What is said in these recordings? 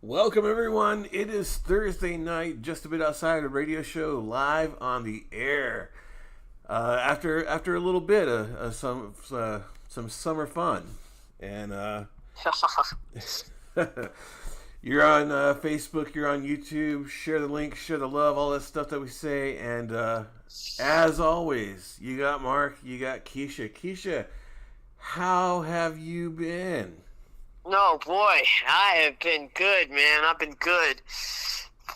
Welcome everyone. It is Thursday night, just a bit outside a radio show, live on the air. After a little bit of some summer fun, and you're on Facebook, you're on YouTube. Share the link, share the love, all that stuff that we say. And as always, you got Mark, you got Kescia. Kescia, how have you been? No, boy, I have been good, man. I've been good.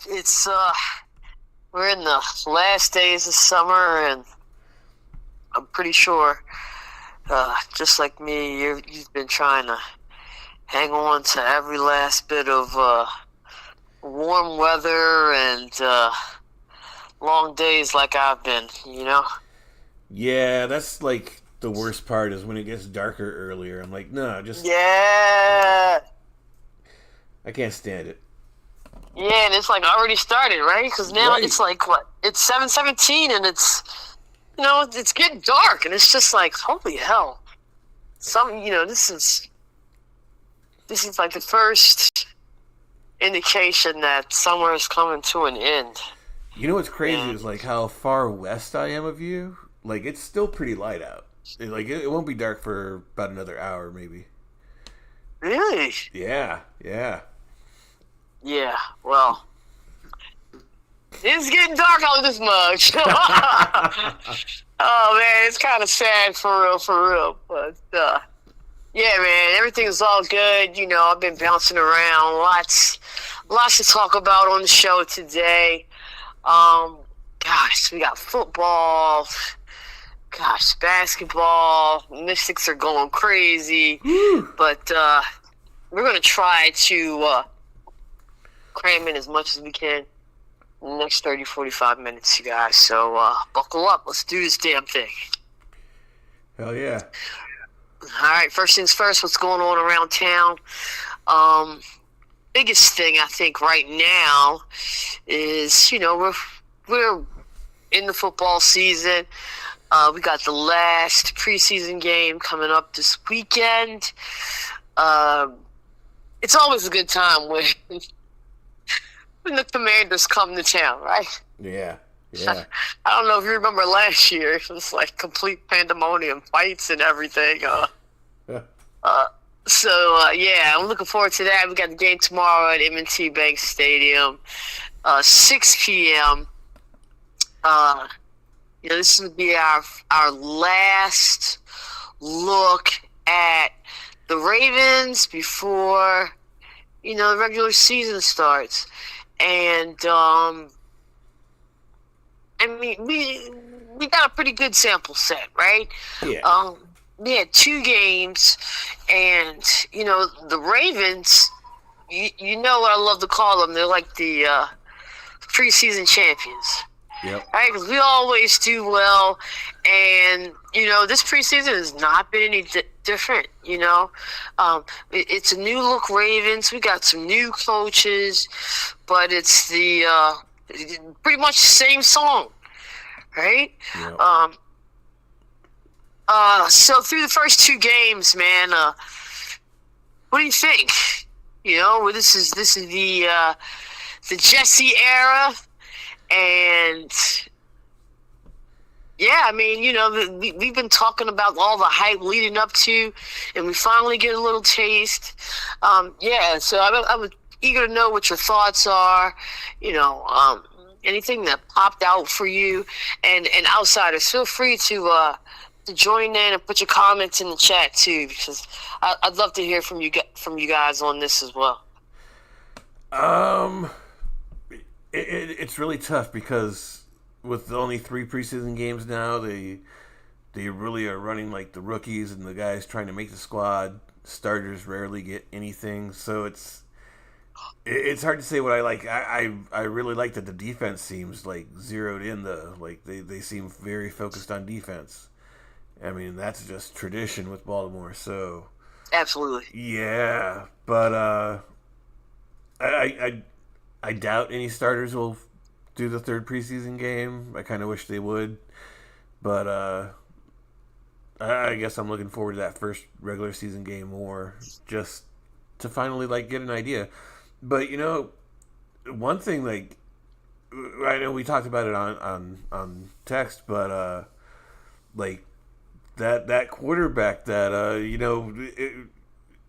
It's we're in the last days of summer, and I'm pretty sure, just like me, you've been trying to hang on to every last bit of warm weather and long days, like I've been. Yeah, that's like the worst part is when it gets darker earlier. I'm like, no, just Yeah, I can't stand it. yeah, and it's like already started, right? Because now Right. it's like what? It's 7:17, and it's getting dark, and it's just like, holy hell! This is like the first indication that summer is coming to an end. You know what's crazy And is like how far west I am of you. Like it's still pretty light out. It won't be dark for about another hour, maybe. really, Yeah, yeah. yeah. Well, it's getting dark out this much. Oh man, it's kind of sad for real. But yeah, man, everything's all good. I've been bouncing around. Lots to talk about on the show today. Gosh, we got football. Gosh, basketball. Mystics are going crazy. Woo. But we're going to try to cram in as much as we can in the next 30, 45 minutes, you guys. So buckle up. Let's do this damn thing. Hell yeah. All right, first things first, what's going on around town? Biggest thing I think right now is, we're in the football season. We got the last preseason game coming up this weekend. It's always a good time when the Commanders come to town, right? Yeah, yeah. I don't know if you remember last year. It was like complete pandemonium, fights and everything. Yeah, I'm looking forward to that. We got the game tomorrow at M&T Bank Stadium, 6 p.m. This is going to be our last look at the Ravens before, the regular season starts. And, we got a pretty good sample set, right? Yeah. We had 2 games, and, the Ravens, you know what I love to call them. They're like the preseason champions. Yep. Right, because we always do well, and this preseason has not been any different. It's a new look Ravens. We got some new coaches, but it's the pretty much the same song, right? Yep. So through the first 2 games, man, what do you think? This is the Jesse era. And yeah, we've been talking about all the hype leading up to, and we finally get a little taste. So I'm eager to know what your thoughts are. Anything that popped out for you, and outsiders, feel free to join in and put your comments in the chat too, because I'd love to hear from you guys on this as well. It's really tough because with only 3 preseason games now, they really are running like the rookies and the guys trying to make the squad. Starters rarely get anything, so it's hard to say what I like. I really like that the defense seems like zeroed in. They seem very focused on defense. That's just tradition with Baltimore. So Absolutely. yeah, but I doubt any starters will do the 3rd preseason game. I kind of wish they would, but I guess I'm looking forward to that first regular season game more, just to finally get an idea. But one thing, like, I know we talked about it on text, but like that quarterback that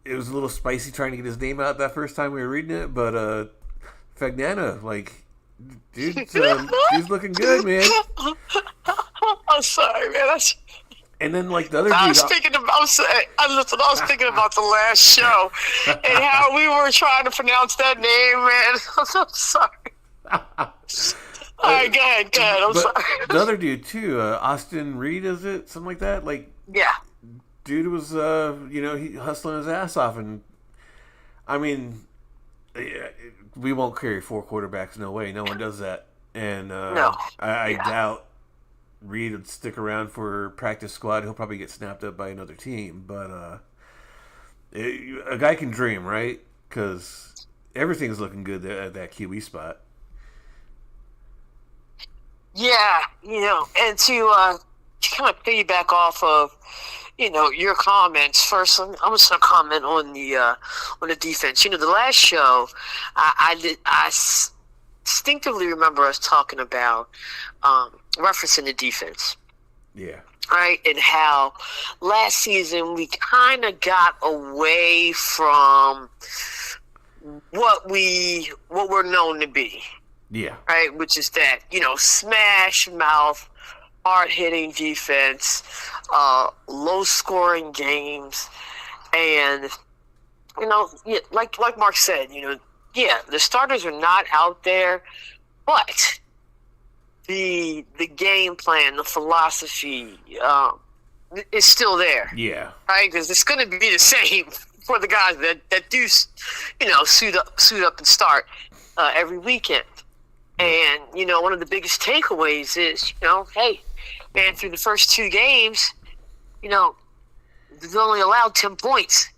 it was a little spicy trying to get his name out that first time we were reading it, but Fagnana, like, dude's looking good, man. I'm sorry, man. And then, like, the other I dude, was thinking about the last show and how we were trying to pronounce that name, man. I'm sorry. All right, go ahead. I'm sorry. The other dude too, Austin Reed, is it something like that? Like, yeah, dude was he hustling his ass off, and I mean, we won't carry 4 quarterbacks. No way, no one does that. And no, I doubt Reed would stick around for practice squad. He'll probably get snapped up by another team. But a guy can dream, right? Because everything's looking good at that QE spot. Yeah, and to kind of piggyback off of, your comments. First, I'm just gonna comment on the defense. The last show, I distinctively remember us talking about referencing the defense. Yeah. Right, and how last season we kind of got away from what we're known to be. Yeah. Right, which is that, smash mouth, hard hitting defense, low scoring games, and like Mark said, the starters are not out there, but the game plan, the philosophy, is still there. Yeah. Right, because it's going to be the same for the guys that do, suit up and start every weekend. And, one of the biggest takeaways is, hey, man, through the first 2 games, they've only allowed 10 points.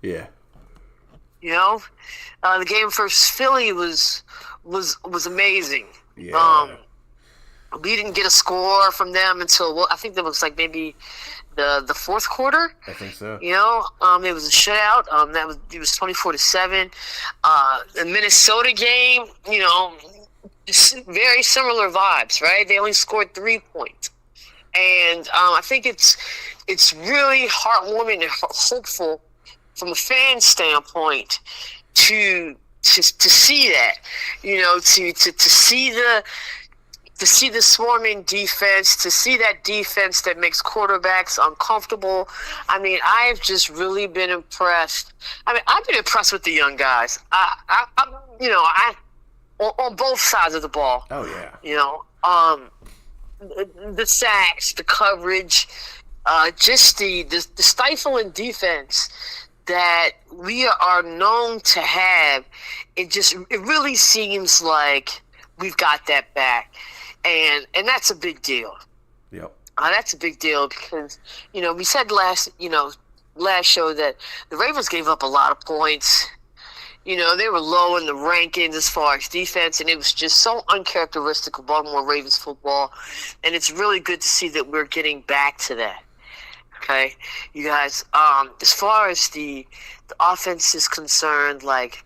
Yeah. The game versus Philly was amazing. Yeah. We didn't get a score from them until, I think that was like maybe the fourth quarter. I think so. It was a shutout. It was 24-7. The Minnesota game, very similar vibes, right? They only scored 3 points, and I think it's really heartwarming and hopeful from a fan standpoint to see that, to see the swarming defense, to see that defense that makes quarterbacks uncomfortable. I mean, I've just really been impressed. I mean, I've been impressed with the young guys. On both sides of the ball. Oh yeah. The sacks, the coverage, just the stifling defense that we are known to have. It really seems like we've got that back. And that's a big deal. Yep. That's a big deal because, we said last show that the Ravens gave up a lot of points. They were low in the rankings as far as defense, and it was just so uncharacteristic of Baltimore Ravens football. And it's really good to see that we're getting back to that. Okay, you guys. As far as the offense is concerned, like,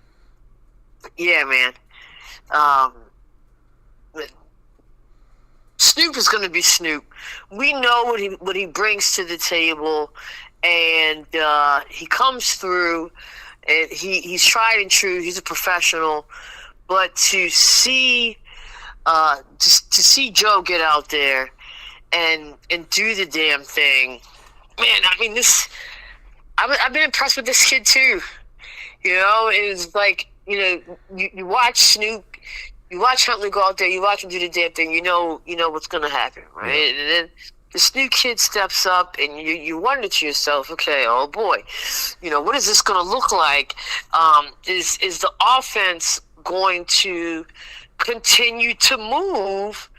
yeah, man. Snoop is going to be Snoop. We know what he brings to the table, and he comes through. And he's tried and true. He's a professional, but to see Joe get out there and do the damn thing, man. I mean, I've been impressed with this kid too. It's like you watch Snoop. You watch Huntley go out there, you watch him do the damn thing, you know what's going to happen, right? Yeah. And then this new kid steps up, and you wonder to yourself, okay, oh boy, what is this going to look like? Is the offense going to continue to move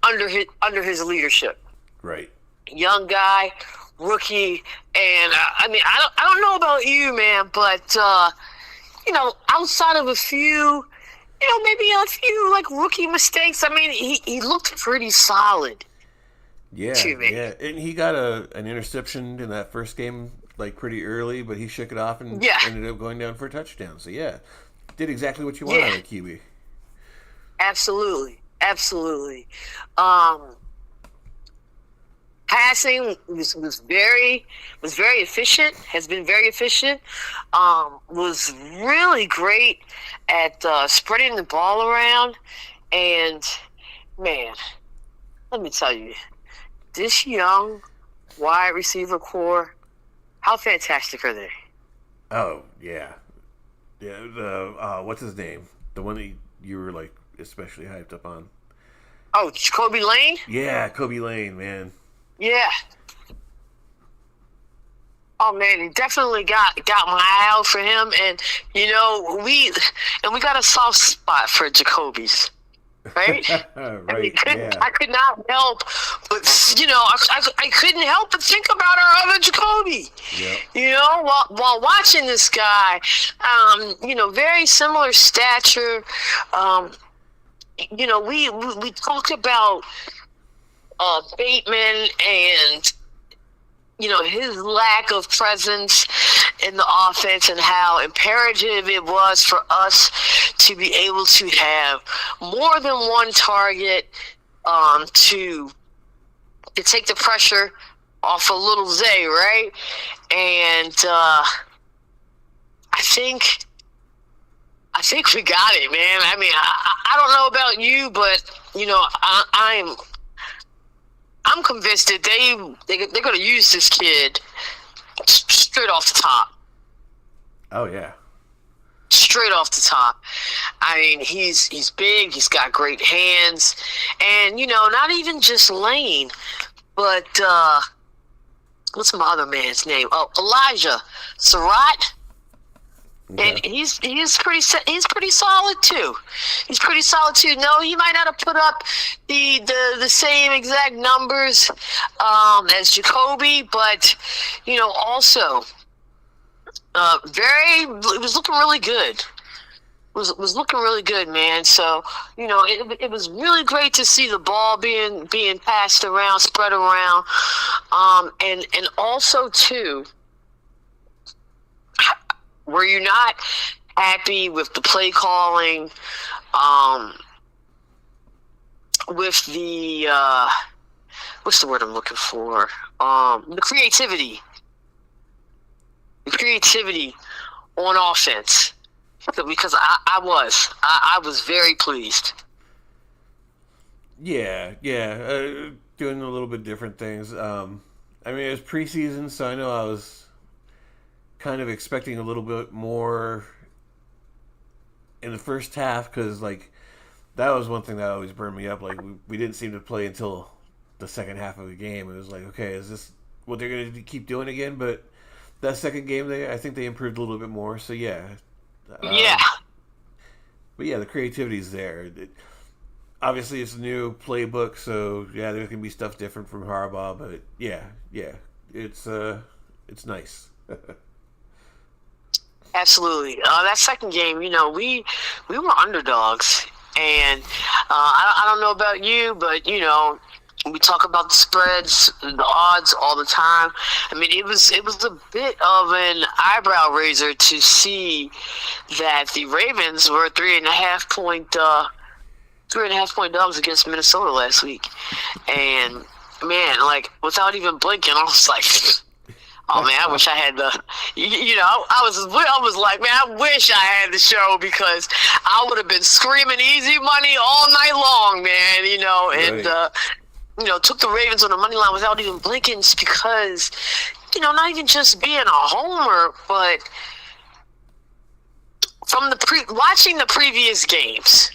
under his leadership? Right. Young guy, rookie, and I mean, I don't know about you, man, but outside of a few. Maybe a few like rookie mistakes. I mean, he looked pretty solid. Yeah, yeah, and he got an interception in that first game like pretty early, but he shook it off and Yeah. ended up going down for a touchdown. So yeah, did exactly what you wanted out of QB. Absolutely. Absolutely. Passing was very efficient. Has been very efficient. Was really great at spreading the ball around. And man, let me tell you, this young wide receiver core, how fantastic are they? Oh yeah, yeah. The what's his name? The one that you were like especially hyped up on. Oh, Jacoby Lane? Yeah, Kobe Lane, man. Yeah. Oh man, he definitely got my eye out for him, and we got a soft spot for Jacoby's, right? Right. I could not help but I couldn't help but think about our other Jacoby. Yep. While watching this guy, very similar stature. We talked about Bateman and his lack of presence in the offense and how imperative it was for us to be able to have more than one target to take the pressure off of little Zay, right? And I think we got it, man. I mean, I don't know about you, but I'm convinced that they're going to use this kid straight off the top. Oh yeah. Straight off the top. I mean, he's big. He's got great hands, and not even just Lane, but what's my other man's name? Oh, Elijah Surratt. Okay. And he's pretty solid too. He's pretty solid too. No, he might not have put up the same exact numbers as Jacoby, but also it was looking really good. Was looking really good, man. So it was really great to see the ball being passed around, spread around, and also too. Were you not happy with the play calling, with the what's the word I'm looking for? The creativity on offense, because I was very pleased. Yeah, doing a little bit different things. I mean, it was preseason, so I know I was kind of expecting a little bit more in the first half, because like that was one thing that always burned me up. Like we didn't seem to play until the second half of the game. It was like, okay, is this what they're going to keep doing again? But that second game, I think they improved a little bit more. So yeah. Yeah. But yeah, the creativity's there. Obviously, it's a new playbook, so yeah, there can be stuff different from Harbaugh. But yeah, it's nice. Absolutely. That second game, we were underdogs, and I don't know about you, but we talk about the spreads, the odds all the time. I mean, it was a bit of an eyebrow raiser to see that the Ravens were 3.5 point dogs against Minnesota last week, and man, like without even blinking, I was like. Oh man, I wish I had the, I was like, man, I wish I had the show, because I would have been screaming easy money all night long, man, and, Right. Took the Ravens on the money line without even blinking, because, not even just being a homer, but from watching the previous games.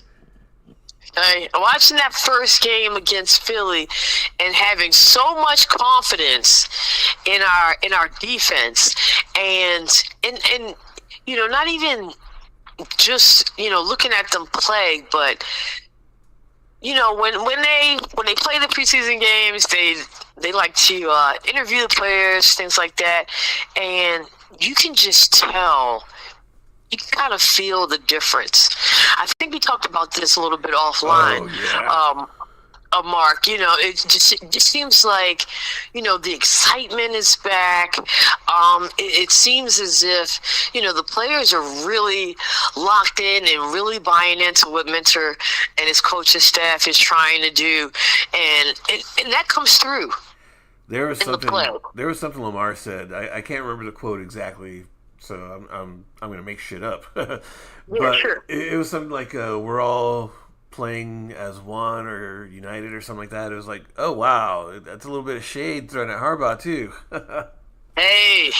Okay, watching that first game against Philly and having so much confidence in our defense, and not even just looking at them play, but when they play the preseason games, they like to interview the players, things like that, and you can just tell. You can kind of feel the difference. I think we talked about this a little bit offline. Oh, yeah. Mark. It just seems like, the excitement is back. It seems as if, the players are really locked in and really buying into what Mentor and his coaching staff is trying to do, and that comes through. There was something Lamar said. I can't remember the quote exactly, so I'm going to make shit up. But Yeah, sure. it was something like we're all playing as one or united or something like that. It was like, oh wow, that's a little bit of shade thrown at Harbaugh too. Hey,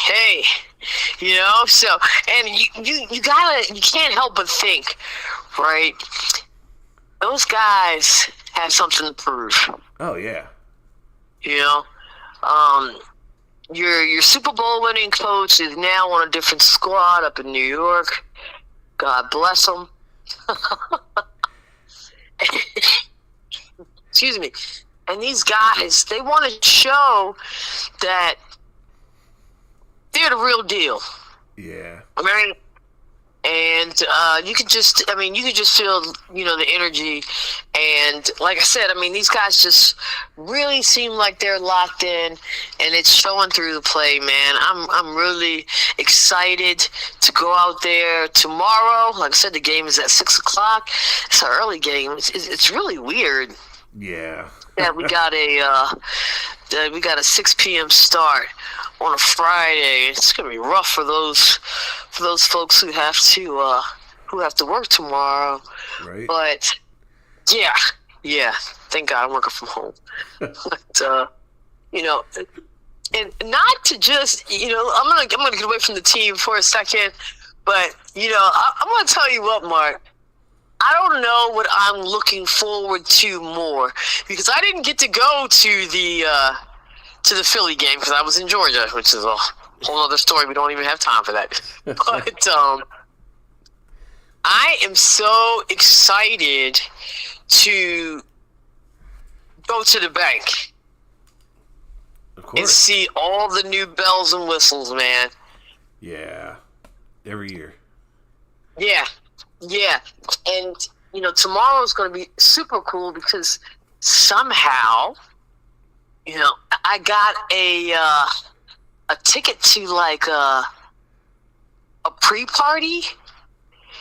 so, and you can't help but think, right? Those guys have something to prove. Oh yeah. Your Super Bowl winning coach is now on a different squad up in New York. God bless him. Excuse me. And these guys, they want to show that they're the real deal. Yeah. Right? And you could just feel, the energy. And like I said, these guys just really seem like they're locked in, and it's showing through the play, man. I'm really excited to go out there tomorrow. Like I said, the game is at 6:00. It's an early game. It's really weird. Yeah. Yeah, we got a 6 p.m. start on a Friday. It's gonna be rough for those folks who have to work tomorrow. Right. But yeah. Thank God I'm working from home. But and not to just I'm gonna get away from the team for a second. But I'm gonna tell you what, Mark. I don't know what I'm looking forward to more, because I didn't get to go to the Philly game because I was in Georgia, which is a whole other story. We don't even have time for that. But I am so excited to go to the bank. Of course. And see all the new bells and whistles, man. Yeah. Every year. Yeah. And, tomorrow's going to be super cool because somehow, I got a ticket to like a pre-party.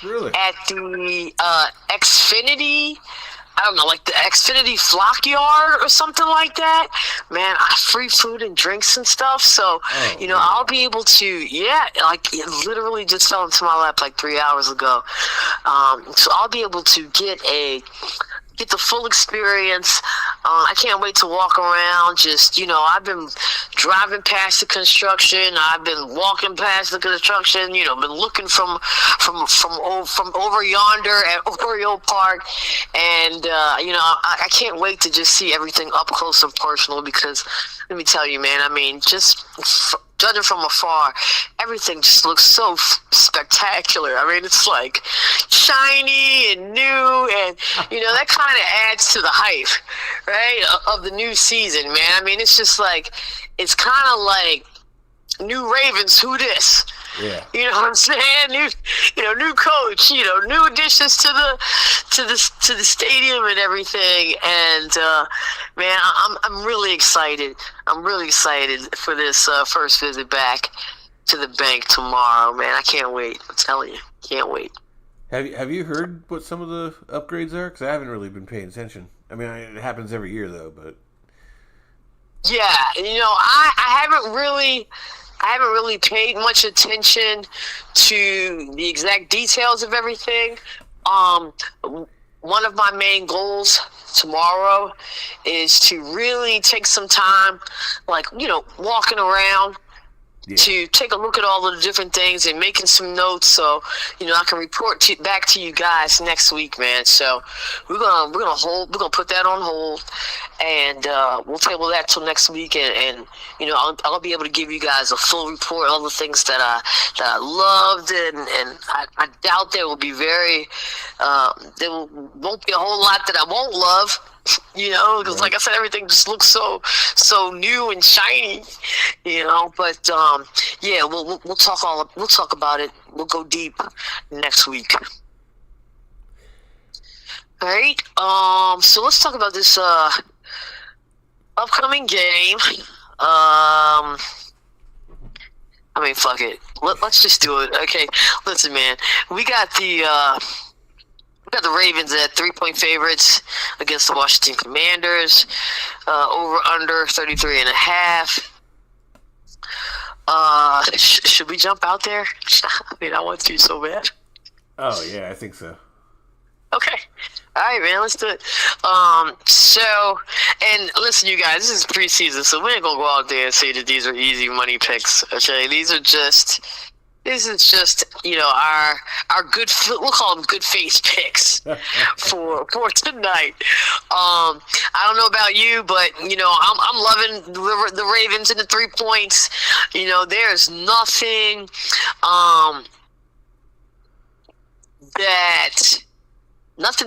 Really? At the Xfinity, I don't know, like the Xfinity Flock Yard or something like that. Man, I have free food and drinks and stuff. So, I'll be able to, it literally just fell into my lap like 3 hours ago. So I'll be able to get the full experience. I can't wait to walk around. Just, I've been driving past the construction. I've been walking past the construction. Been looking from over yonder at Oriole Park, and I can't wait to just see everything up close and personal. Because let me tell you, man. Just judging from afar, everything just looks so spectacular. It's like shiny and new, and that kind of adds to the hype, right, of the new season, man. It's just like, it's kind of like new Ravens, who dis? Yeah. You know what I'm saying? New coach, new additions to the stadium and everything. And man, I'm really excited. I'm really excited for this first visit back to the bank tomorrow, man. I can't wait. I'm telling you, can't wait. Have you heard what some of the upgrades are? Because I haven't really been paying attention. It happens every year though, but yeah, I haven't really paid much attention to the exact details of everything. One of my main goals tomorrow is to really take some time, walking around, to take a look at all of the different things and making some notes, so I can report back to you guys next week, man. So we're gonna put that on hold, and we'll table that till next week, and I'll be able to give you guys a full report on all the things that I loved, and I doubt there will be won't be a whole lot that I won't love. Because like I said, everything just looks so new and shiny, But we'll talk about it. We'll go deep next week. Right. So let's talk about this upcoming game. I mean, fuck it. Let's just do it. Okay. Listen, man. We got the Ravens at 3-point favorites against the Washington Commanders. Over under 33.5. Should we jump out there? I mean, I want to so bad. Oh yeah, I think so. Okay. All right, man, let's do it. And listen, you guys, this is preseason, so we ain't gonna go out there and say that these are easy money picks. Okay, this is just our good, we'll call them good faith picks for tonight. I don't know about you, but I'm loving the Ravens in the 3 points. There's nothing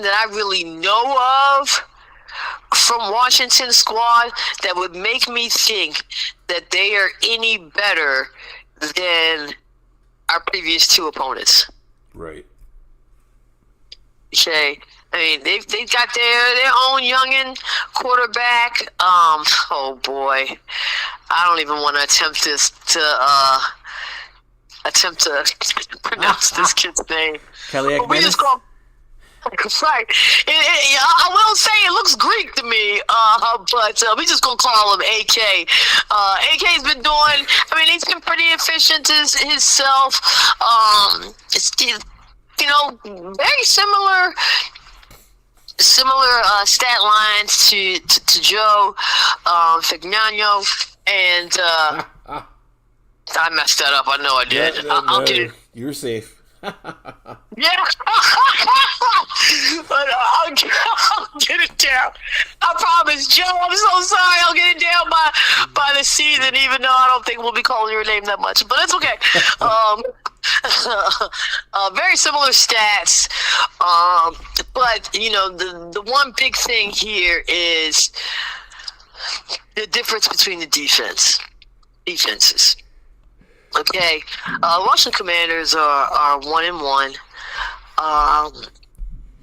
that I really know of from Washington squad that would make me think that they are any better than our previous two opponents. Right. Okay. I mean, they've got their own youngin' quarterback. Oh boy, I don't even want to attempt to pronounce this kid's name. Kelly We just call. Right. I will say it looks Greek to me, but we just gonna call him AK. AK's been doing. I mean, he's been pretty efficient himself. It's very similar stat lines to Joe Fignano, and I messed that up. I know I did. I'll get it. You're safe. Yeah, but I'll get it down. I promise, Joe. I'm so sorry. I'll get it down by the season, even though I don't think we'll be calling your name that much. But it's okay. Very similar stats. But the one big thing here is the difference between the defenses. Okay, Washington Commanders are 1-1.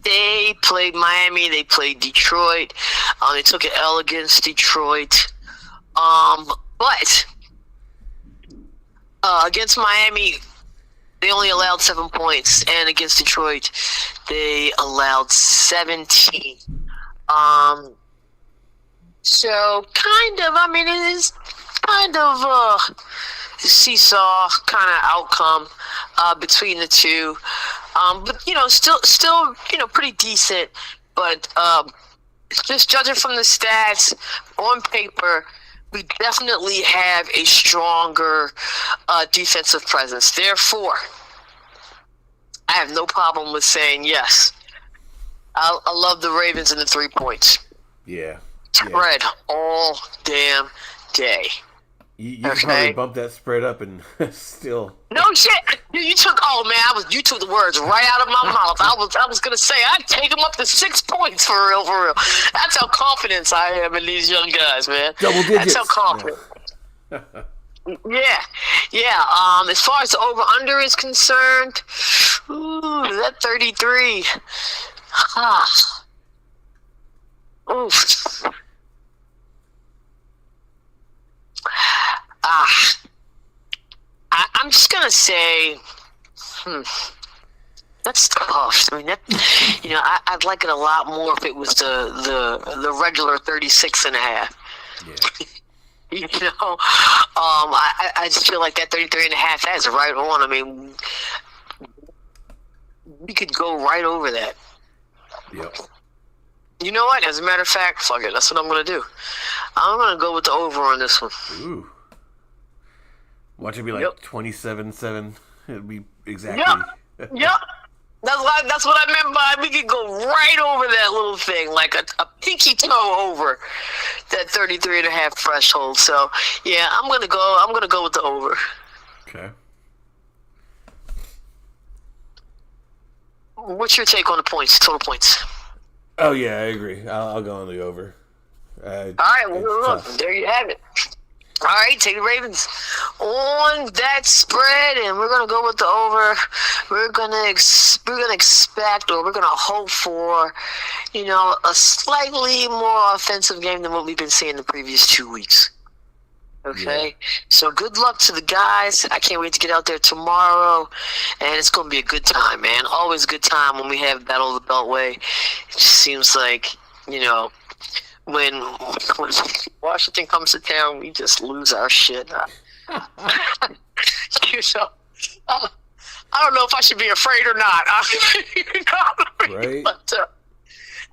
They played Miami. They played Detroit. They took an L against Detroit. But against Miami, they only allowed 7 points, and against Detroit, they allowed 17. So kind of. I mean, it is kind of seesaw kind of outcome between the two, but still pretty decent. But just judging from the stats on paper, we definitely have a stronger defensive presence. Therefore, I have no problem with saying yes. I love the Ravens in the 3 points. Yeah. Spread all damn day. You can probably bump that spread up and still. No shit. You took. Oh man, you took the words right out of my mouth. I was gonna say I'd take them up to 6 points for real. That's how confident I am in these young guys, man. Double digits. That's how confident. Yeah. As far as the over under is concerned, that 33. Oof. I'm just gonna say, that's tough. I mean, I'd like it a lot more if it was the regular 36.5. Yeah. I just feel like that 33.5. That's right on. I mean, we could go right over that. Yep. You know what? As a matter of fact, fuck it. That's what I'm gonna do. I'm gonna go with the over on this one. Ooh. Watch it be like 27-7. It'll be exactly. Yep. That's what I meant by we could go right over that little thing, like a pinky toe over that 33.5 threshold. So yeah, I'm gonna go with the over. Okay. What's your take on the points? Total points. Oh yeah, I agree. I'll go on the over. All right, well, look, there you have it. All right, take the Ravens on that spread, and we're gonna go with the over. We're gonna expect, or we're gonna hope for, a slightly more offensive game than what we've been seeing the previous 2 weeks. Okay, yeah. So good luck to the guys. I can't wait to get out there tomorrow, and it's gonna be a good time, man. Always a good time when we have Battle of the Beltway. It just seems like, when Washington comes to town, we just lose our shit. I don't know if I should be afraid or not. Right. But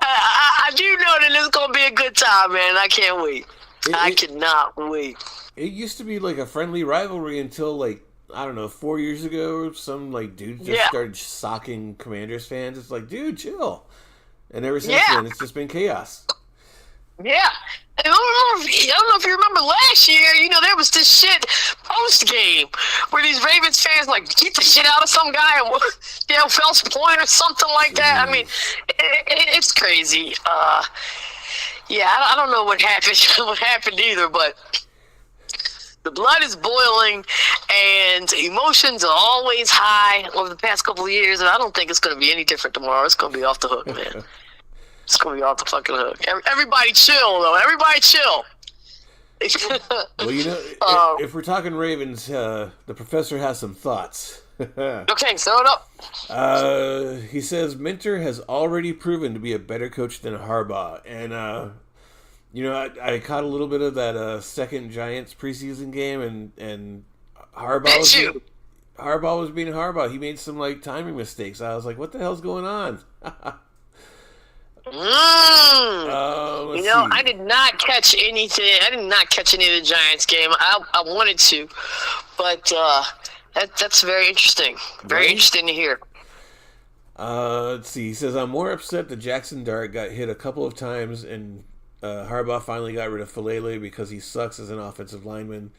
I do know that it's going to be a good time, man. I can't wait. I cannot wait. It used to be like a friendly rivalry until, like, I don't know, 4 years ago, some, like, dude just started socking Commanders fans. It's like, dude, chill. And ever since then, it's just been chaos. Yeah. I don't know if you remember last year, there was this shit post-game where these Ravens fans, like, beat the shit out of some guy at Fells Point or something like that. I mean, it's crazy. I don't know what happened either, but the blood is boiling and emotions are always high over the past couple of years, and I don't think it's going to be any different tomorrow. It's going to be off the hook, man. It's going to be off the fucking hook. Everybody chill, though. Everybody chill. Well, if we're talking Ravens, the professor has some thoughts. Okay, throw it up. He says Minter has already proven to be a better coach than Harbaugh. And, I caught a little bit of that second Giants preseason game, and Harbaugh was being Harbaugh. He made some, like, timing mistakes. I was like, what the hell's going on? I did not catch anything. I did not catch any of the Giants game. I wanted to, but that's very interesting. Very interesting to hear. Let's see. He says, I'm more upset that Jackson Dart got hit a couple of times, and Harbaugh finally got rid of Falele because he sucks as an offensive lineman.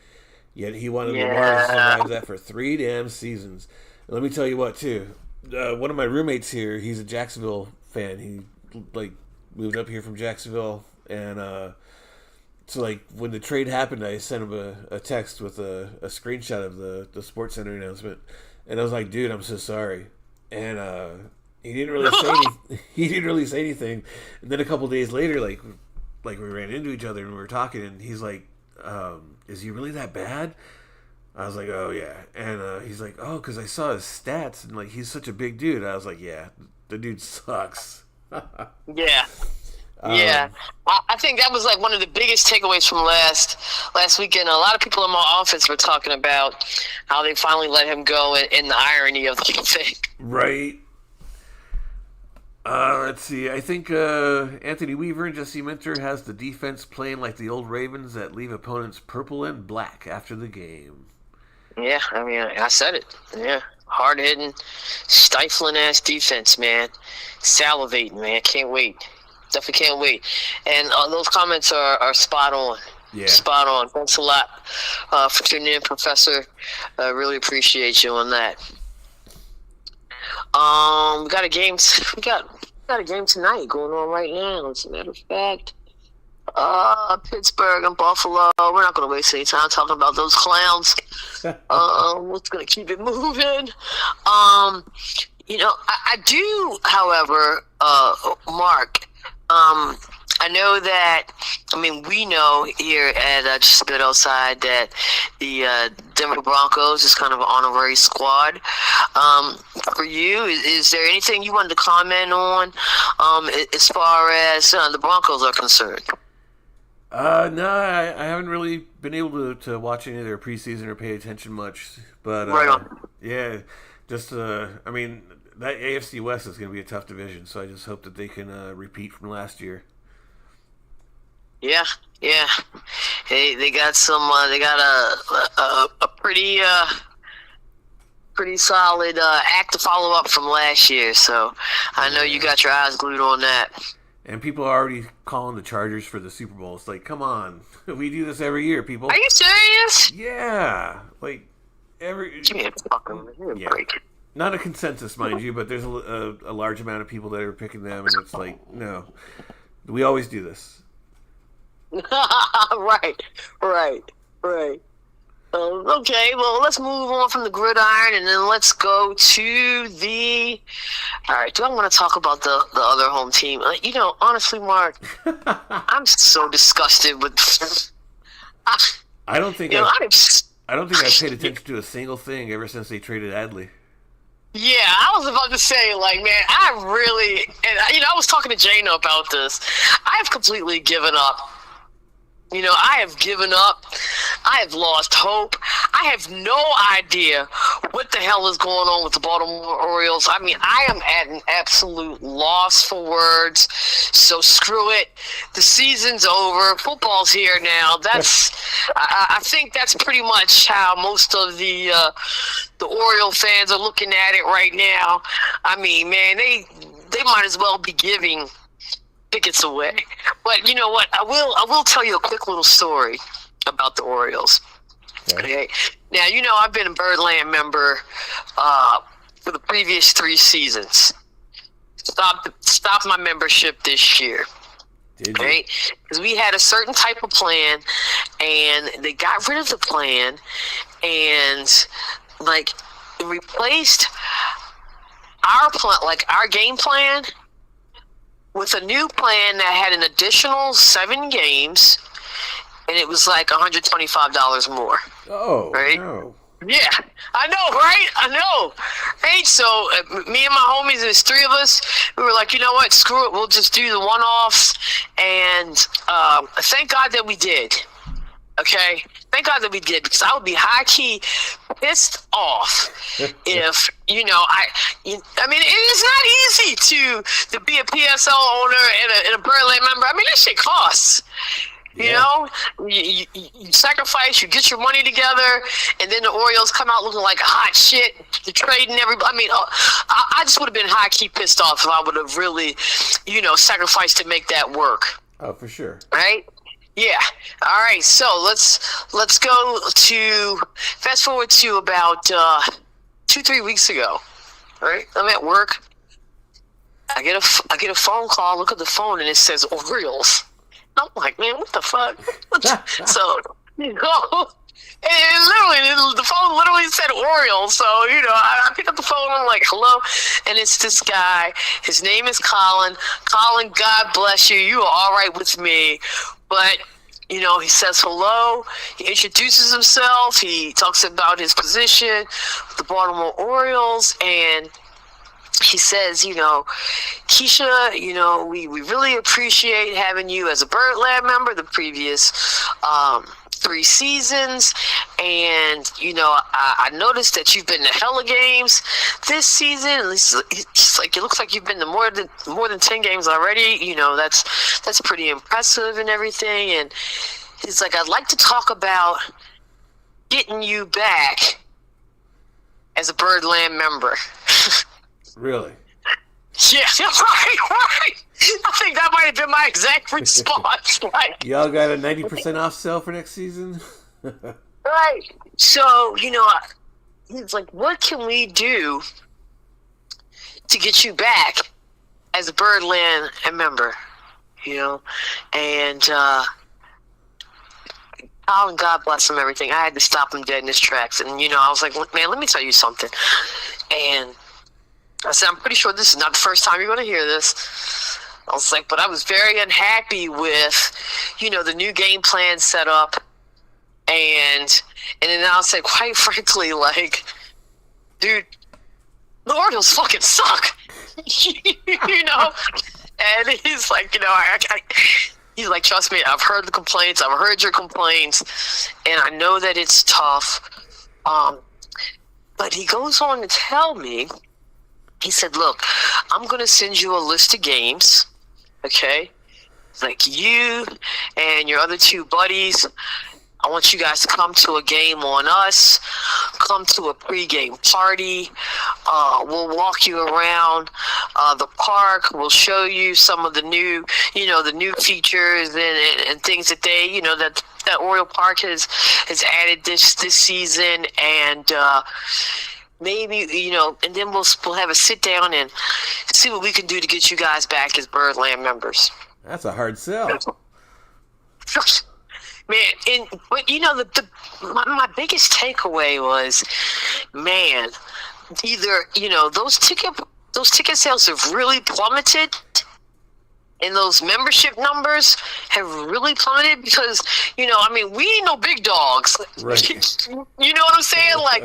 Yet he wanted Lamar to survive that for 3 damn seasons. And let me tell you what, too. One of my roommates here, he's a Jacksonville fan. He moved up here from Jacksonville, and so like when the trade happened, I sent him a text with a screenshot of the Sports Center announcement, and I was like, dude, I'm so sorry. And he didn't really say anything. And then a couple days later, like we ran into each other and we were talking, and he's like, is he really that bad? I was like, oh yeah. And he's like, oh, because I saw his stats, and like he's such a big dude. I was like, yeah, the dude sucks. Yeah. I think that was like one of the biggest takeaways from last weekend. A lot of people in my office were talking about how they finally let him go, and the irony of the whole thing. Right. Let's see. I think Anthony Weaver and Jesse Minter has the defense playing like the old Ravens that leave opponents purple and black after the game. Yeah, I mean, I said it. Yeah. Hard-hitting, stifling-ass defense, man. Salivating, man. Can't wait. Definitely can't wait. And those comments are spot on. Yeah. Spot on. Thanks a lot for tuning in, Professor. I really appreciate you on that. We got a game. We got a game tonight going on right now. As a matter of fact, Pittsburgh and Buffalo. We're not going to waste any time talking about those clowns. We're going to keep it moving. I do, however, Mark. I know that. We know here at Just a Bit Outside that the Denver Broncos is kind of an honorary squad. For you, is there anything you wanted to comment on as far as the Broncos are concerned? No, I haven't really been able to watch any of their preseason or pay attention much. But right on. Yeah, just that AFC West is going to be a tough division. So I just hope that they can repeat from last year. Yeah. They got some. They got a pretty solid act to follow up from last year. So I know you got your eyes glued on that. And people are already calling the Chargers for the Super Bowl. It's like, come on, we do this every year, people. Are you serious? Yeah, like Give me a fucking break. Not a consensus, mind you, but there's a large amount of people that are picking them, and it's like, no, we always do this. Right. Right. Okay, well, let's move on from the gridiron, and then let's go to the. All right, do I want to talk about the other home team? Honestly, Mark, I'm so disgusted with. I don't think You know, I've I'm. I don't think I've paid attention to a single thing ever since they traded Adley. Yeah, I was about to say, like, man, I really, and I was talking to Jana about this. I've completely given up. I have given up. I have lost hope. I have no idea what the hell is going on with the Baltimore Orioles. I mean, I am at an absolute loss for words. So screw it. The season's over. Football's here now. I think that's pretty much how most of the Oriole fans are looking at it right now. I mean, man, they might as well be giving tickets away. But you know what? I will tell you a quick little story about the Orioles. Okay. Now, I've been a Birdland member for the previous 3 seasons. Stopped my membership this year. Right? Because we had a certain type of plan, and they got rid of the plan, and like replaced our plan, like our game plan, with a new plan that had an additional 7 games, and it was like $125 more. Oh, right? No. Yeah, I know, right? I know. Right? So me and my homies, there's 3 of us, we were like, you know what, screw it, we'll just do the one-offs, and thank God that we did. Okay? Thank God that we did, because I would be high-key pissed off if, I mean, it is not easy to be a PSL owner and a Birdland member. I mean, that shit costs. You know, you sacrifice, you get your money together, and then the Orioles come out looking like hot shit. You're trading everybody. I mean, I just would have been high-key pissed off if I would have really, sacrificed to make that work. Oh, for sure. Right? Yeah. All right. So let's go to fast forward to about 2-3 weeks ago. All right. I'm at work. I get a phone call. Look at the phone, and it says Orioles. I'm like, man, what the fuck? So and literally, the phone literally said Orioles. So I pick up the phone. I'm like, hello, and it's this guy. His name is Colin. Colin, God bless you. You are all right with me, but. He says hello. He introduces himself. He talks about his position with the Baltimore Orioles, and he says, Kescia, we really appreciate having you as a Birdland member the previous 3 seasons, and I noticed that you've been to hella games this season. He's like, it looks like you've been to more than 10 games already. That's pretty impressive and everything. And he's like, I'd like to talk about getting you back as a Birdland member. Really? Yeah, right. I think that might have been my exact response. Like, y'all got a 90% off sale for next season? Right. So, he's like, what can we do to get you back as a Birdland member? And Colin, God bless him, everything. I had to stop him dead in his tracks. And, I was like, man, let me tell you something. And I said, I'm pretty sure this is not the first time you're going to hear this. I was like, but I was very unhappy with, the new game plan set up. And then I said, quite frankly, like, dude, the Orioles fucking suck. And he's like, he's like, trust me, I've heard the complaints. I've heard your complaints. And I know that it's tough. But he goes on to tell me, he said, look, I'm going to send you a list of games, okay? Like you and your other 2 buddies, I want you guys to come to a game on us, come to a pregame party. We'll walk you around the park. We'll show you some of the new, the new features and things that they, that Oriole Park has added this season. And maybe, and then we'll have a sit down and see what we can do to get you guys back as Birdland members. That's a hard sell. Man, but my biggest takeaway was, man, either those ticket sales have really plummeted, and those membership numbers have really plummeted because, we ain't no big dogs. Right. You know what I'm saying? Like,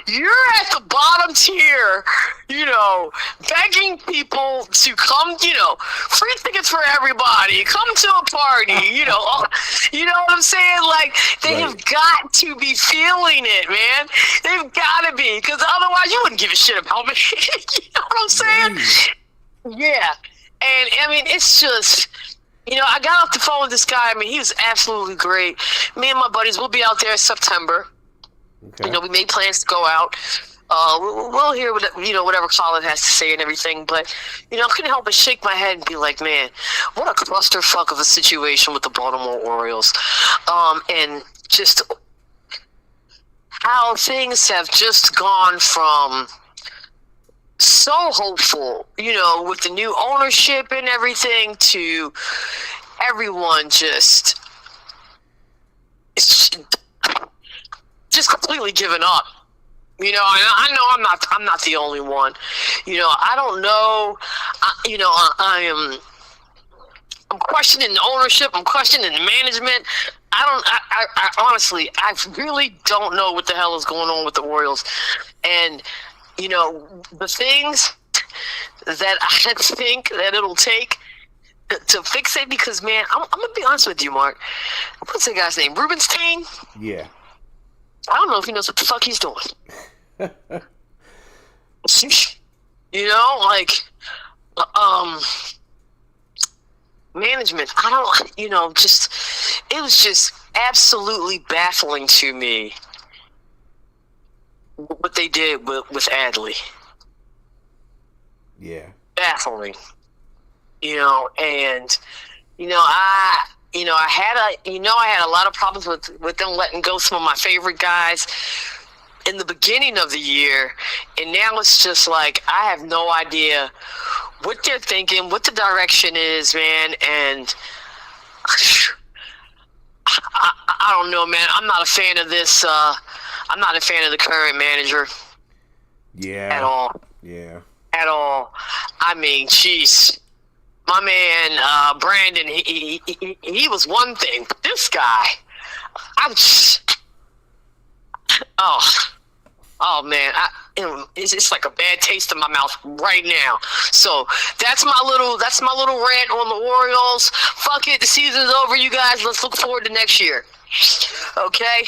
you're at the bottom tier, begging people to come, free tickets for everybody, come to a party, you know what I'm saying? Like, they have got to be feeling it, man. They've got to be, because otherwise you wouldn't give a shit about me. You know what I'm saying? Yeah. And, it's just, I got off the phone with this guy. He was absolutely great. Me and my buddies, we'll be out there in September. Okay. We made plans to go out. We'll hear whatever Colin has to say and everything. But, I couldn't help but shake my head and be like, man, what a clusterfuck of a situation with the Baltimore Orioles. And just how things have just gone from so hopeful, with the new ownership and everything, to everyone just completely giving up. And I know I'm not the only one. I don't know. I'm questioning the ownership. I'm questioning the management. I honestly, I really don't know what the hell is going on with the Orioles. And the things that I think that it'll take to fix it, because, man, I'm going to be honest with you, Mark. What's that guy's name? Rubenstein? Yeah. I don't know if he knows what the fuck he's doing. Management, I don't, it was just absolutely baffling to me what they did with Adley. Yeah. Baffling. And I had a lot of problems with them letting go some of my favorite guys in the beginning of the year, and now it's just like I have no idea what they're thinking, what the direction is, man, and I don't know, man. I'm not a fan of this. I'm not a fan of the current manager. Yeah. At all. Yeah. At all. Jeez. My man, Brandon, he was one thing, but this guy, oh man, it's like a bad taste in my mouth right now. So that's my little rant on the Orioles. Fuck it, the season's over, you guys. Let's look forward to next year. Okay.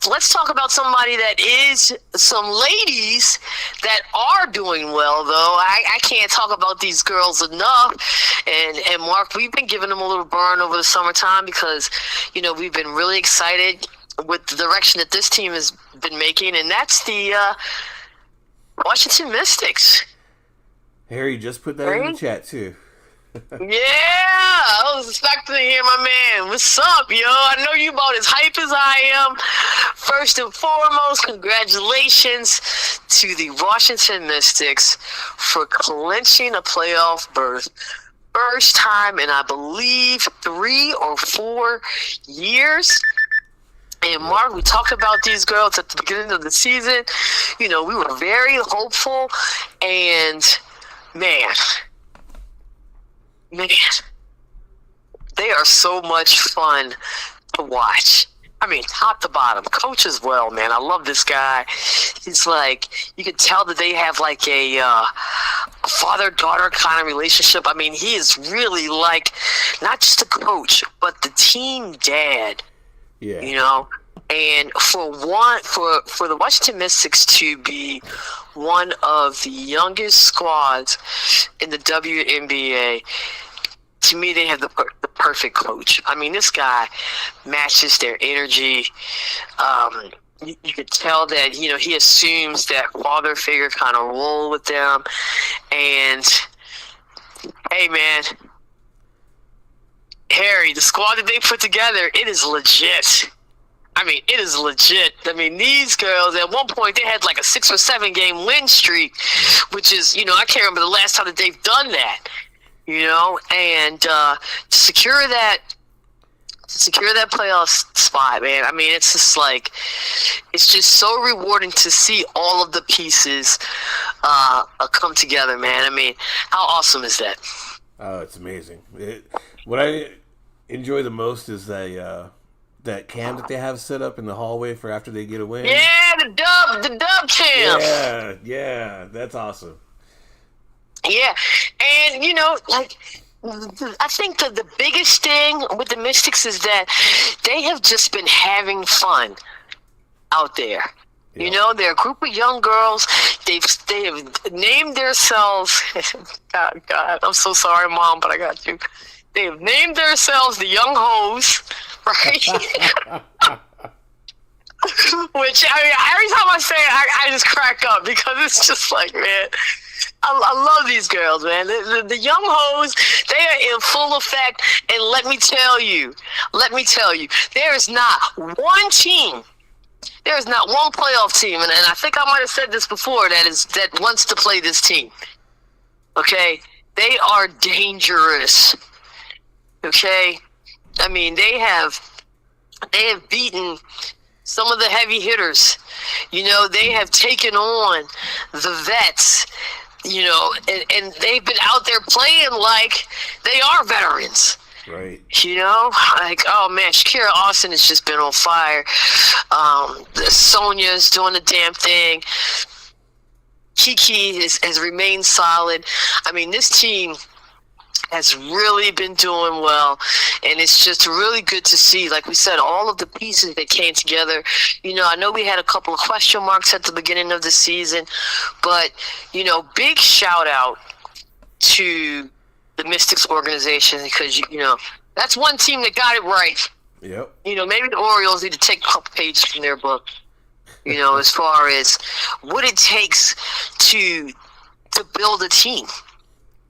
Let's talk about somebody that is some ladies that are doing well, though. I can't talk about these girls enough. And Mark, we've been giving them a little burn over the summertime because, we've been really excited with the direction that this team has been making, and that's the Washington Mystics. Harry just put that in the chat, too. Yeah, I was expecting to hear my man. What's up, yo? I know you about as hype as I am. First and foremost, congratulations to the Washington Mystics for clinching a playoff berth. First time in, I believe, 3 or 4 years. And Mark, we talked about these girls at the beginning of the season. We were very hopeful, and man, they are so much fun to watch. Top to bottom. Coach as well, man. I love this guy. He's like, you can tell that they have like a father-daughter kind of relationship. He is really like not just a coach, but the team dad. Yeah. And for the Washington Mystics to be one of the youngest squads in the WNBA, to me, they have the perfect coach. This guy matches their energy. You could tell that, he assumes that father figure kind of role with them. And, hey, man, Harry, the squad that they put together, it is legit. It is legit. These girls, at one point, they had like a 6 or 7 game win streak, which is, I can't remember the last time that they've done that, and to secure that to secure that playoff spot, man. I mean, it's just like, it's just so rewarding to see all of the pieces come together, man. I mean, how awesome is that? Oh, it's amazing. What I enjoy the most is that cam that they have set up in the hallway for after they get a win. Yeah, the dub cam. Yeah, that's awesome. Yeah, and you know, like, I think the biggest thing with the Mystics is that they have just been having fun out there. Yeah. You know, they're a group of young girls. They have named themselves. God, I'm so sorry, Mom, but I got you. They have named themselves the Young Hoes, right? Which, I mean, every time I say it, I just crack up because it's just like, man, I love these girls, man. The Young Hoes, they are in full effect. And let me tell you, there is not one team. There is not one playoff team, and I think I might have said this before, that wants to play this team. Okay? They are dangerous. Okay? I mean, they have beaten some of the heavy hitters. You know, they have taken on the vets, you know, and they've been out there playing like they are veterans. Right. You know, like, oh man, Shakira Austin has just been on fire. Sonya's doing the damn thing. Kiki has remained solid. I mean, this team has really been doing well, and it's just really good to see, like we said, all of the pieces that came together. You know, I know we had a couple of question marks at the beginning of the season, but, you know, big shout out to the Mystics organization, because, you know, that's one team that got it right. Yep. You know, maybe the Orioles need to take a couple pages from their book, you know, as far as what it takes to build a team.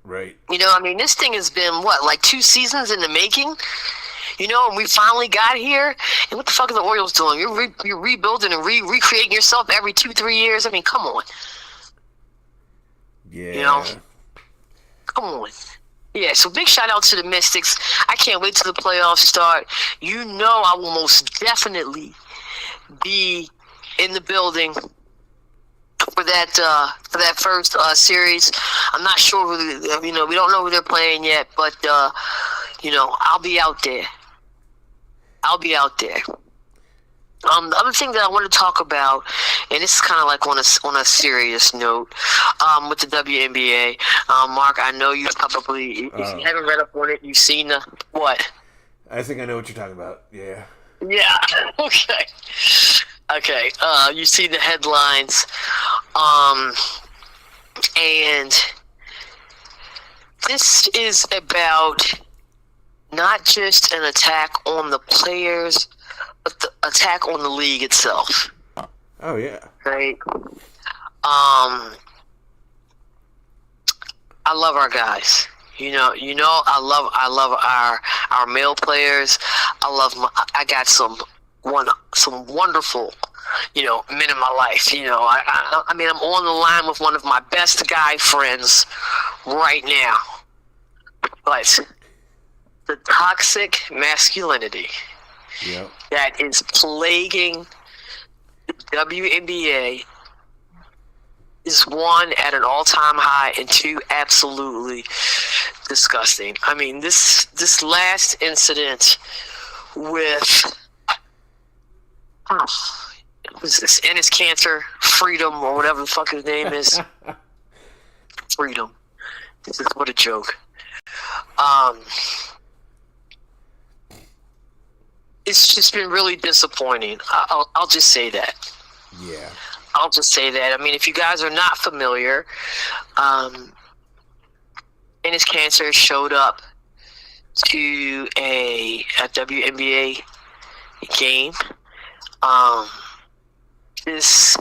Right. You know, I mean, this thing has been, what, like 2 seasons in the making? You know, and we finally got here. And what the fuck are the Orioles doing? You're rebuilding and recreating yourself every 2-3 years. I mean, come on. Yeah. You know? Come on. Yeah, so big shout out to the Mystics. I can't wait till the playoffs start. You know, I will most definitely be in the building for that first series. I'm not sure who, you know, we don't know who they're playing yet, but you know, I'll be out there. The other thing that I want to talk about, and this is kind of like on a serious note, with the WNBA, Mark, I know you probably, if you haven't read up on it, you've seen what? I think I know what you're talking about. Yeah. Yeah. Okay. You've seen the headlines, and this is about not just an attack on the players, but the attack on the league itself. Oh yeah. Right. I love our guys. You know. I love our male players. I got some wonderful, you know, men in my life. You know, I mean, I'm on the line with one of my best guy friends right now. But the toxic masculinity, yep, that is plaguing the WNBA is, one, at an all-time high, and two, absolutely disgusting. I mean, this last incident with was this Ennis Cancer, Freedom, or whatever the fuck his name is. Freedom. This is, what a joke. It's just been really disappointing. I'll just say that. Yeah. I'll just say that. I mean, if you guys are not familiar, Ennis Cancer showed up to a WNBA game. This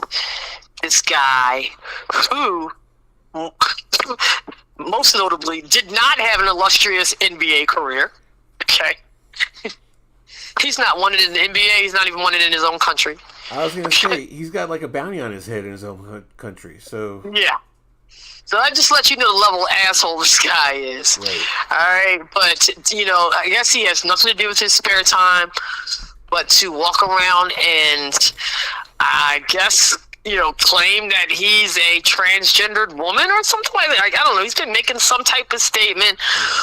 guy, who most notably did not have an illustrious NBA career. Okay. He's not wanted in the NBA. He's not even wanted in his own country. I was going to say, he's got like a bounty on his head in his own country, so... Yeah. So that just lets you know the level of asshole this guy is. Right. All right, but I guess he has nothing to do with his spare time, but to walk around and I guess claim that he's a transgendered woman or something like that. Like, I don't know. He's been making some type of statement.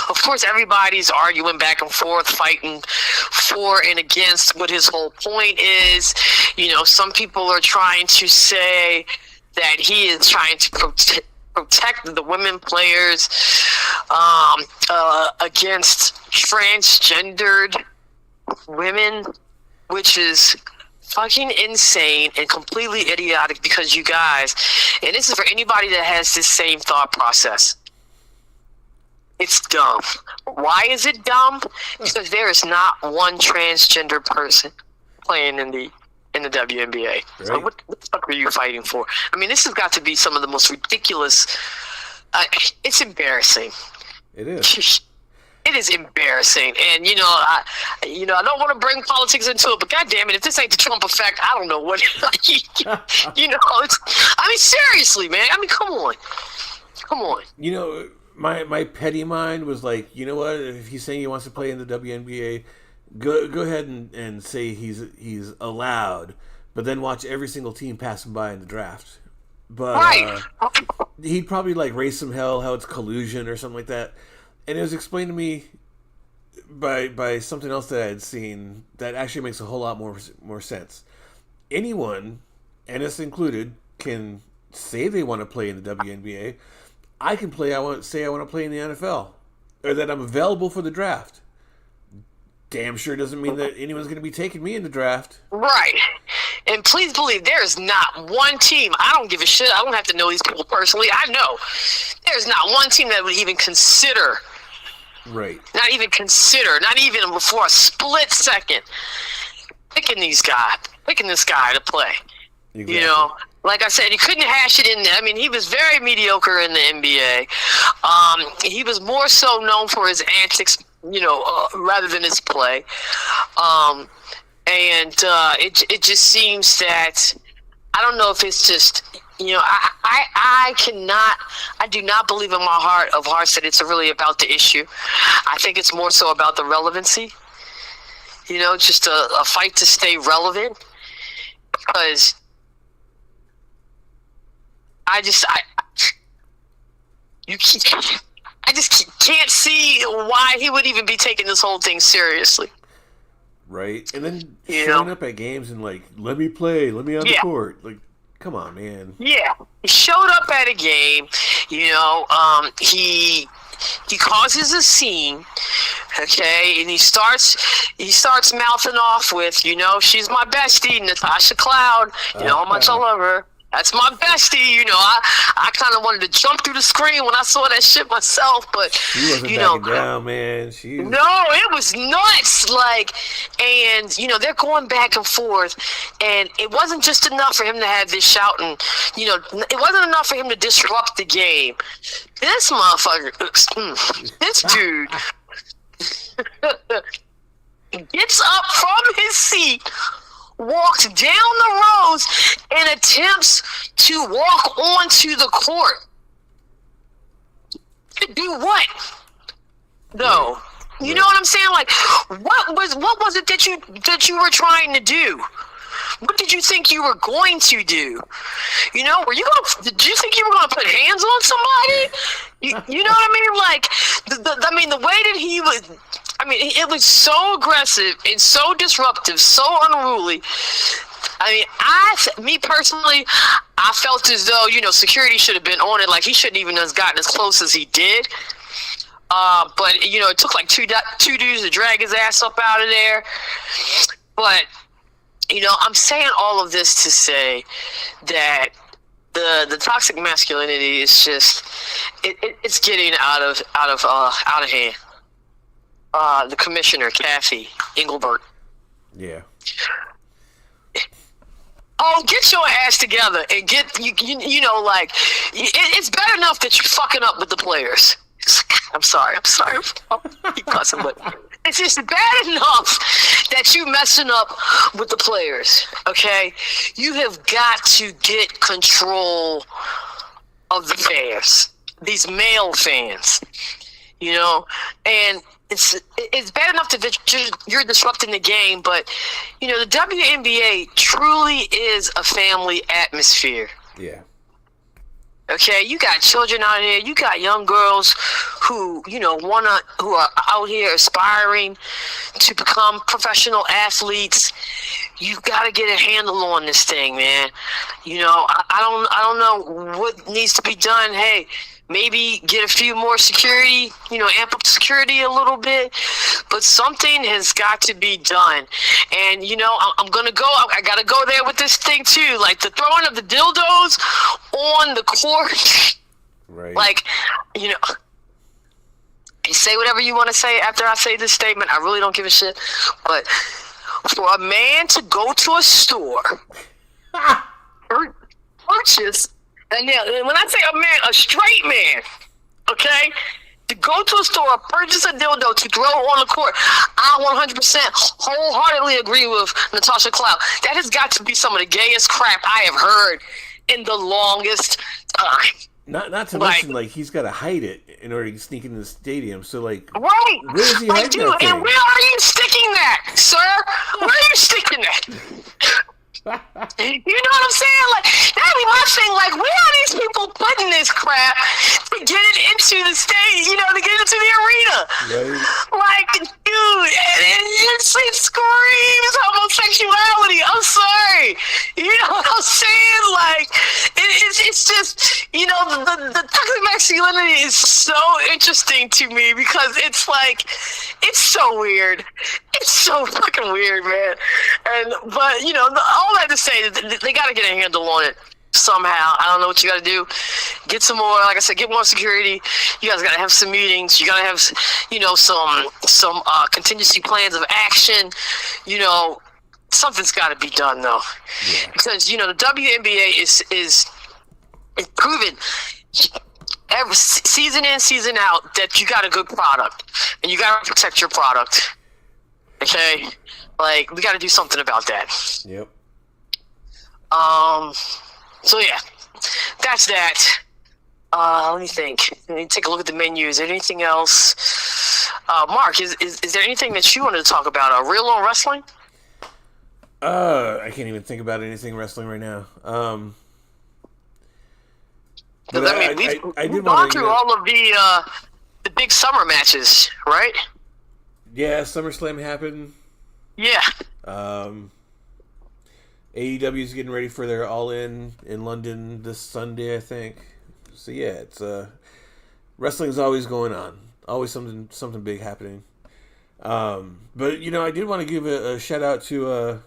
Of course, everybody's arguing back and forth, fighting for and against what his whole point is. Some people are trying to say that he is trying to protect the women players against transgendered women, which is fucking insane and completely idiotic because you guys, and this is for anybody that has this same thought process, it's dumb. Why is it dumb? Because there is not one transgender person playing in the WNBA. Right. So what the fuck are you fighting for? I mean, this has got to be some of the most ridiculous. It's embarrassing. It is. It is embarrassing, and I don't want to bring politics into it, but goddamn it, if this ain't the Trump effect, I don't know what. Seriously, man. I mean, come on. My petty mind was like, you know what? If he's saying he wants to play in the WNBA, go ahead and say he's allowed, but then watch every single team pass him by in the draft. But right. He'd probably raise some hell, how it's collusion or something like that. And it was explained to me by something else that I had seen that actually makes a whole lot more sense. Anyone, and us included, can say they want to play in the WNBA. I can say I want to play in the NFL, or that I'm available for the draft. Damn sure doesn't mean that anyone's going to be taking me in the draft. Right. And please believe there is not one team. I don't give a shit. I don't have to know these people personally. I know there's not one team that would even consider. Right. Not even for a split second picking this guy to play. Exactly. Like I said, he couldn't hash it in there. I mean, he was very mediocre in the NBA. He was more so known for his antics, rather than his play. It just seems that I don't know if it's just I do not believe in my heart of hearts that it's really about the issue. I think it's more so about the relevancy. Just a fight to stay relevant, because I just can't see why he would even be taking this whole thing seriously. Right, and then showing up at games and let me play, let me on the court. Come on, man. Yeah, he showed up at a game. He causes a scene. Okay, and he starts mouthing off with, she's my bestie, Natasha Cloud. How much I love her. That's my bestie, I kind of wanted to jump through the screen when I saw that shit myself, but she wasn't backing down, man. No, it was nuts. And they're going back and forth, and it wasn't just enough for him to have this shouting. It wasn't enough for him to disrupt the game. This motherfucker, this dude, gets up from his seat, walks down the rows, and attempts to walk onto the court. To do what? No. You know what I'm saying? What was it that you were trying to do? What did you think you were going to do? Did you think you were going to put hands on somebody? You know what I mean? The way that he was, it was so aggressive and so disruptive, so unruly. Me personally, I felt as though, security should have been on it. He shouldn't even have gotten as close as he did. But, it took two dudes to drag his ass up out of there. But, I'm saying all of this to say that the toxic masculinity is just, it's getting out of hand. The commissioner, Kathy Engelbert. Yeah. Oh, get your ass together and it's bad enough that you're fucking up with the players. I'm sorry. I keep cussing, but it's just bad enough that you messing up with the players. Okay, you have got to get control of the fans. these male fans, and it's bad enough that you're disrupting the game, but the WNBA truly is a family atmosphere. Yeah. Okay, you got children out here. You got young girls who who are out here aspiring to become professional athletes. You got to get a handle on this thing, man. I don't know what needs to be done. Hey, maybe get a few more security. Amp up security a little bit. But something has got to be done. And I'm gonna go. I gotta go there with this thing too. Like the throwing of the dildos on the court. Right. Like, you say whatever you want to say after I say this statement. I really don't give a shit. But for a man to go to a store, purchase, and when I say a man, a straight man, okay, to go to a store, purchase a dildo to throw on the court, I 100% wholeheartedly agree with Natasha Cloud. That has got to be some of the gayest crap I have heard in the longest time. Not to mention, like, he's got to hide it in order to sneak into the stadium. So, like, right. Where is he hiding that thing? And where are you sticking that, sir? Where are you sticking that? You know what I'm saying? Like, that'd be my thing. Like, where are these people putting this crap to get it into the stage, to get it into the arena? Right. Like, dude, it screams homosexuality. I'm sorry. You know what I'm saying? Like, it's just, the toxic masculinity is so interesting to me because it's like, it's so weird. It's so fucking weird, man. But all that to say, they got to get a handle on it somehow. I don't know what you got to do. Get some more, like I said, get more security. You guys got to have some meetings. You got to have, some contingency plans of action. Something's got to be done though, because the WNBA is proven every season in, season out that you got a good product and you got to protect your product. Okay, like we got to do something about that. Yep. So yeah, that's that. Let me think. Let me take a look at the menu. Is there anything else? Mark, is there anything that you wanted to talk about? Real on wrestling? I can't even think about anything wrestling right now. Because we've gone through all of the big summer matches, right? Yeah, SummerSlam happened. Yeah. AEW is getting ready for their All-In London this Sunday, I think. So yeah, it's wrestling is always going on, always something big happening. But I did want to give a shout out to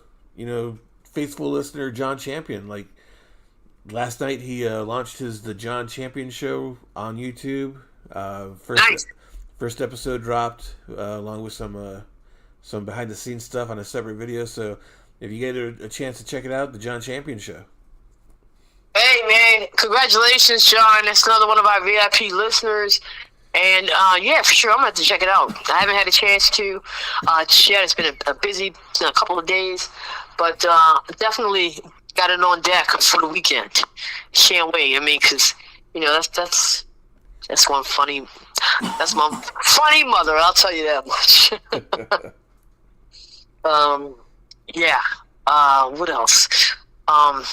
faithful listener John Champion. Like last night, he launched the John Champion Show on YouTube. First episode dropped along with some behind the scenes stuff on a separate video. So if you get a chance to check it out, the John Champion Show. Hey man, congratulations, John. That's another one of our VIP listeners. And yeah, for sure, I'm gonna have to check it out. I haven't had a chance to yet. It's been a busy couple of days, but definitely got it on deck for the weekend. Can't wait. I mean, because that's one funny. That's my funny mother. I'll tell you that much. Yeah. What else? I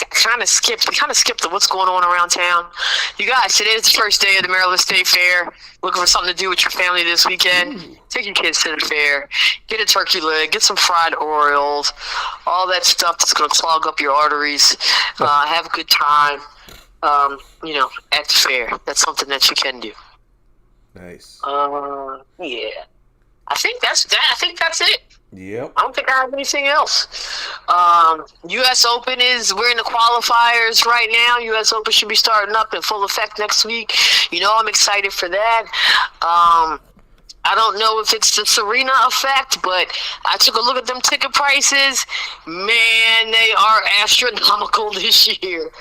kind of skipped the what's going on around town. You guys, today is the first day of the Maryland State Fair. Looking for something to do with your family this weekend? Take your kids to the fair. Get a turkey leg. Get some fried Orioles. All that stuff that's going to clog up your arteries. Have a good time. At the fair. That's something that you can do. Nice. Yeah. I think that's it. Yep. I don't think I have anything else. U.S. Open we're in the qualifiers right now. U.S. Open should be starting up in full effect next week. I'm excited for that. I don't know if it's the Serena effect, but I took a look at them ticket prices. Man, they are astronomical this year.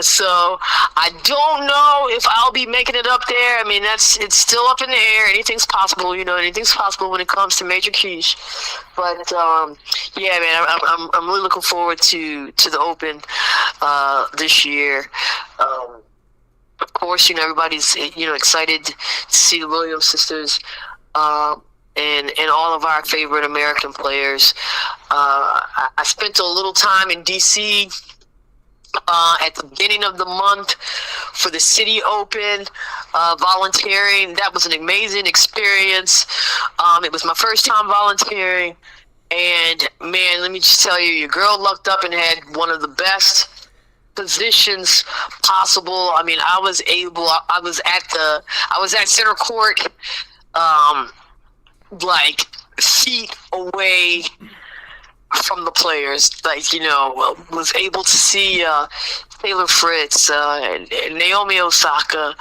So I don't know if I'll be making it up there. I mean, it's still up in the air. Anything's possible, anything's possible when it comes to Major Quiche. But yeah, man, I'm really looking forward to the Open this year. of course, everybody's excited to see the Williams sisters, and all of our favorite American players. I spent a little time in D.C. At the beginning of the month for the City Open, volunteering. That was an amazing experience. It was my first time volunteering, and man, let me just tell you, your girl lucked up and had one of the best positions possible. I mean, I was at center court, like feet away from the players, was able to see Taylor Fritz, and Naomi Osaka,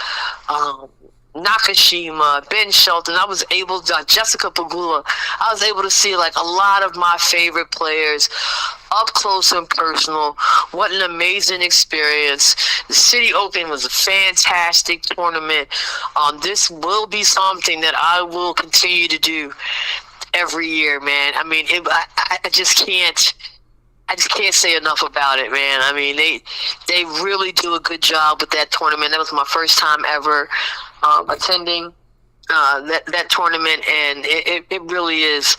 Nakashima, Ben Shelton. I was able to, Jessica Pegula. I was able to see like a lot of my favorite players up close and personal. What an amazing experience. The City Open was a fantastic tournament. This will be something that I will continue to do every year, man. I mean, I just can't say enough about it, man. I mean, they really do a good job with that tournament. That was my first time ever attending that tournament, and it really is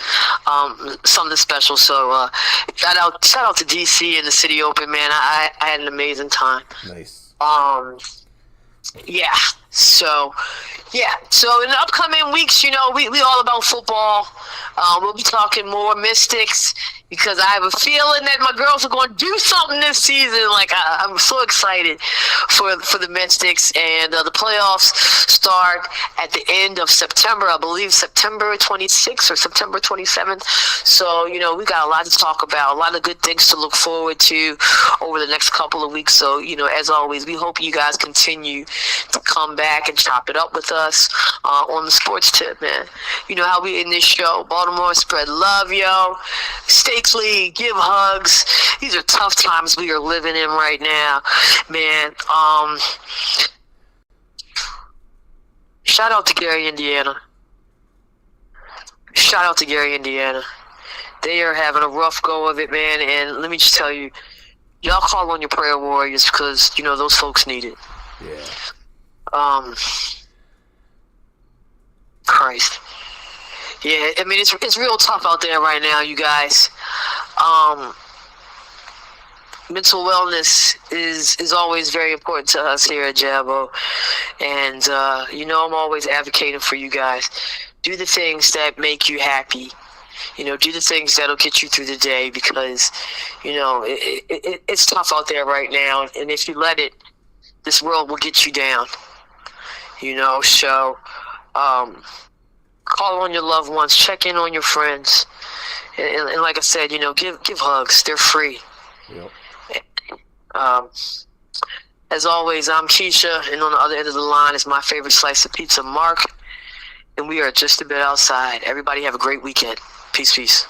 something special. So shout out to DC and the City Open, man. I had an amazing time. Nice. Yeah. So in the upcoming weeks, we all about football. We'll be talking more Mystics, because I have a feeling that my girls are going to do something this season. Like, I'm so excited for the Mystics, and the playoffs start at the end of September. I believe September 26th or September 27th. So, we got a lot to talk about, a lot of good things to look forward to over the next couple of weeks. So, as always, we hope you guys continue to come back and chop it up with us on the Sports Tip, man. You know how we in this show. Baltimore, spread love, yo. Stay clean, give hugs. These are tough times we are living in right now, man. Shout out to Gary, Indiana. Shout out to Gary, Indiana. They are having a rough go of it, man. And let me just tell you, y'all call on your prayer warriors, because those folks need it. Yeah. Christ. Yeah, I mean, it's real tough out there right now, you guys. Mental wellness is always very important to us here at JABO. And, I'm always advocating for you guys. Do the things that make you happy. Do the things that'll get you through the day, because, it's tough out there right now. And if you let it, this world will get you down. So call on your loved ones, check in on your friends, and like I said, give hugs. They're free. Yep. As always, I'm Kescia, and on the other end of the line is my favorite slice of pizza, Mark, and we are just a bit outside. Everybody have a great weekend. Peace.